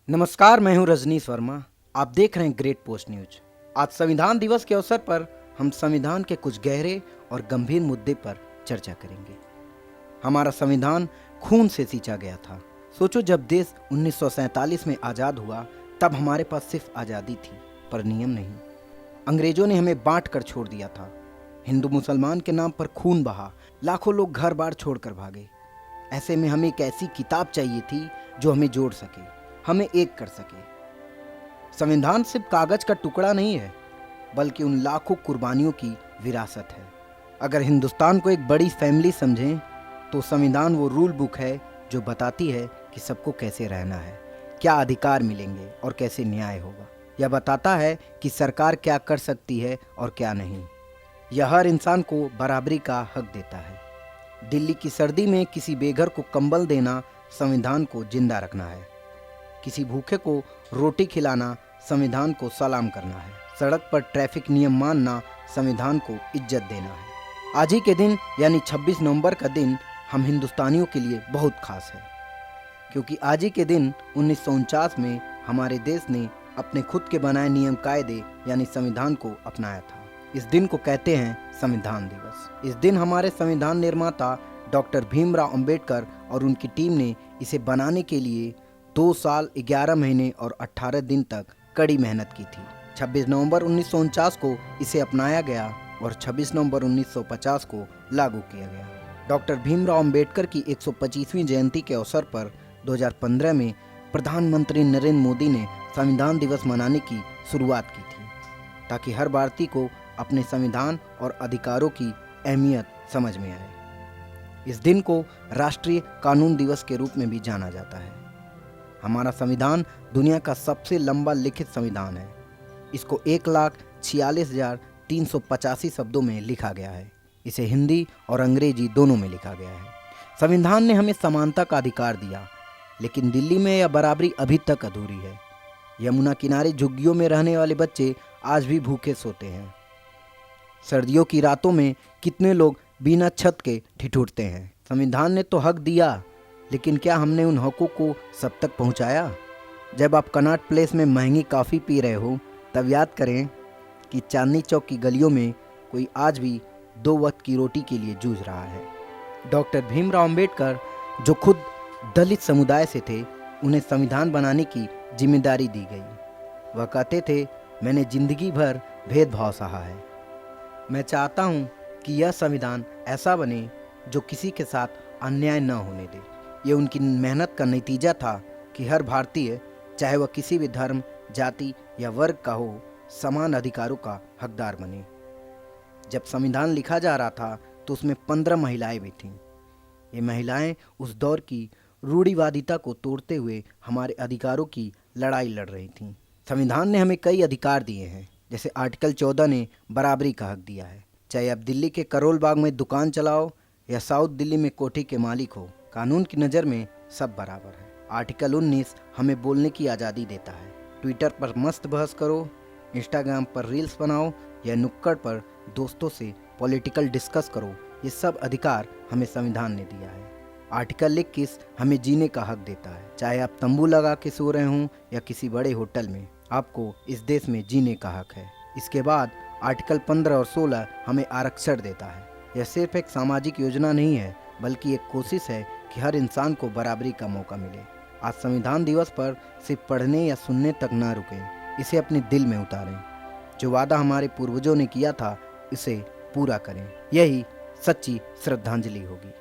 नमस्कार, मैं हूं रजनीश वर्मा। आप देख रहे हैं ग्रेट पोस्ट न्यूज। आज संविधान दिवस के अवसर पर हम संविधान के कुछ गहरे और गंभीर मुद्दे पर चर्चा करेंगे। हमारा संविधान खून से सींचा गया था। सोचो, जब देश 1947 में आज़ाद हुआ तब हमारे पास सिर्फ आज़ादी थी, पर नियम नहीं। अंग्रेजों ने हमें बांट कर छोड़ दिया था। हिंदू मुसलमान के नाम पर खून बहा, लाखों लोग घर बार छोड़कर भागे। ऐसे में हमें एक ऐसी किताब चाहिए थी जो हमें जोड़ सके, हमें एक कर सके। संविधान सिर्फ कागज का टुकड़ा नहीं है, बल्कि उन लाखों कुर्बानियों की विरासत है। अगर हिंदुस्तान को एक बड़ी फैमिली समझें तो संविधान वो रूल बुक है जो बताती है कि सबको कैसे रहना है, क्या अधिकार मिलेंगे और कैसे न्याय होगा। यह बताता है कि सरकार क्या कर सकती है और क्या नहीं। यह हर इंसान को बराबरी का हक देता है। दिल्ली की सर्दी में किसी बेघर को कंबल देना संविधान को जिंदा रखना है। किसी भूखे को रोटी खिलाना संविधान को सलाम करना है। सड़क पर ट्रैफिक नियम मानना संविधान को इज्जत देना है। आज ही के दिन यानी 26 नवंबर का दिन हम हिंदुस्तानियों के लिए बहुत खास है, क्योंकि आज ही के दिन 1949 में हमारे देश ने अपने खुद के बनाए नियम कायदे यानी संविधान को अपनाया था। इस दिन को कहते हैं संविधान दिवस। इस दिन हमारे संविधान निर्माता डॉक्टर भीमराव अंबेडकर और उनकी टीम ने इसे बनाने के लिए 2 साल 11 महीने और 18 दिन तक कड़ी मेहनत की थी। 26 नवंबर 1949 को इसे अपनाया गया और 26 नवंबर 1950 को लागू किया गया। डॉक्टर भीमराव अंबेडकर की 125वीं जयंती के अवसर पर 2015 में प्रधानमंत्री नरेंद्र मोदी ने संविधान दिवस मनाने की शुरुआत की थी, ताकि हर भारतीय को अपने संविधान और अधिकारों की अहमियत समझ में आए। इस दिन को राष्ट्रीय कानून दिवस के रूप में भी जाना जाता है। हमारा संविधान दुनिया का सबसे लंबा लिखित संविधान है। इसको 1,46,385 शब्दों में लिखा गया है। इसे हिंदी और अंग्रेजी दोनों में लिखा गया है। संविधान ने हमें समानता का अधिकार दिया, लेकिन दिल्ली में यह बराबरी अभी तक अधूरी है। यमुना किनारे झुग्गियों में रहने वाले बच्चे आज भी भूखे सोते हैं। सर्दियों की रातों में कितने लोग बिना छत के ठिठुरते हैं। संविधान ने तो हक दिया, लेकिन क्या हमने उन हकों को सब तक पहुंचाया? जब आप कनॉट प्लेस में महंगी कॉफ़ी पी रहे हो, तब याद करें कि चांदनी चौक की गलियों में कोई आज भी 2 वक्त की रोटी के लिए जूझ रहा है। डॉक्टर भीमराव अंबेडकर, जो खुद दलित समुदाय से थे, उन्हें संविधान बनाने की जिम्मेदारी दी गई। वह कहते थे, मैंने जिंदगी भर भेदभाव सहा है। मैं चाहता हूँ कि यह संविधान ऐसा बने जो किसी के साथ अन्याय न होने दे। ये उनकी मेहनत का नतीजा था कि हर भारतीय, चाहे वह किसी भी धर्म, जाति या वर्ग का हो, समान अधिकारों का हकदार बने। जब संविधान लिखा जा रहा था तो उसमें 15 महिलाएं भी थीं। ये महिलाएं उस दौर की रूढ़िवादिता को तोड़ते हुए हमारे अधिकारों की लड़ाई लड़ रही थीं। संविधान ने हमें कई अधिकार दिए हैं, जैसे आर्टिकल 14 ने बराबरी का हक दिया है। चाहे आप दिल्ली के करोल बाग में दुकान चलाओ या साउथ दिल्ली में कोठी के मालिक हो, कानून की नज़र में सब बराबर है। आर्टिकल 19 हमें बोलने की आज़ादी देता है। ट्विटर पर मस्त बहस करो, इंस्टाग्राम पर रील्स बनाओ या नुक्कड़ पर दोस्तों से पॉलिटिकल डिस्कस करो, ये सब अधिकार हमें संविधान ने दिया है। आर्टिकल 21 हमें जीने का हक देता है। चाहे आप तंबू लगा के सो रहे हों या किसी बड़े होटल में, आपको इस देश में जीने का हक है। इसके बाद आर्टिकल 15 और 16 हमें आरक्षण देता है। यह सिर्फ एक सामाजिक योजना नहीं है, बल्कि एक कोशिश है कि हर इंसान को बराबरी का मौका मिले। आज संविधान दिवस पर सिर्फ पढ़ने या सुनने तक न रुकें, इसे अपने दिल में उतारें। जो वादा हमारे पूर्वजों ने किया था, इसे पूरा करें। यही सच्ची श्रद्धांजलि होगी।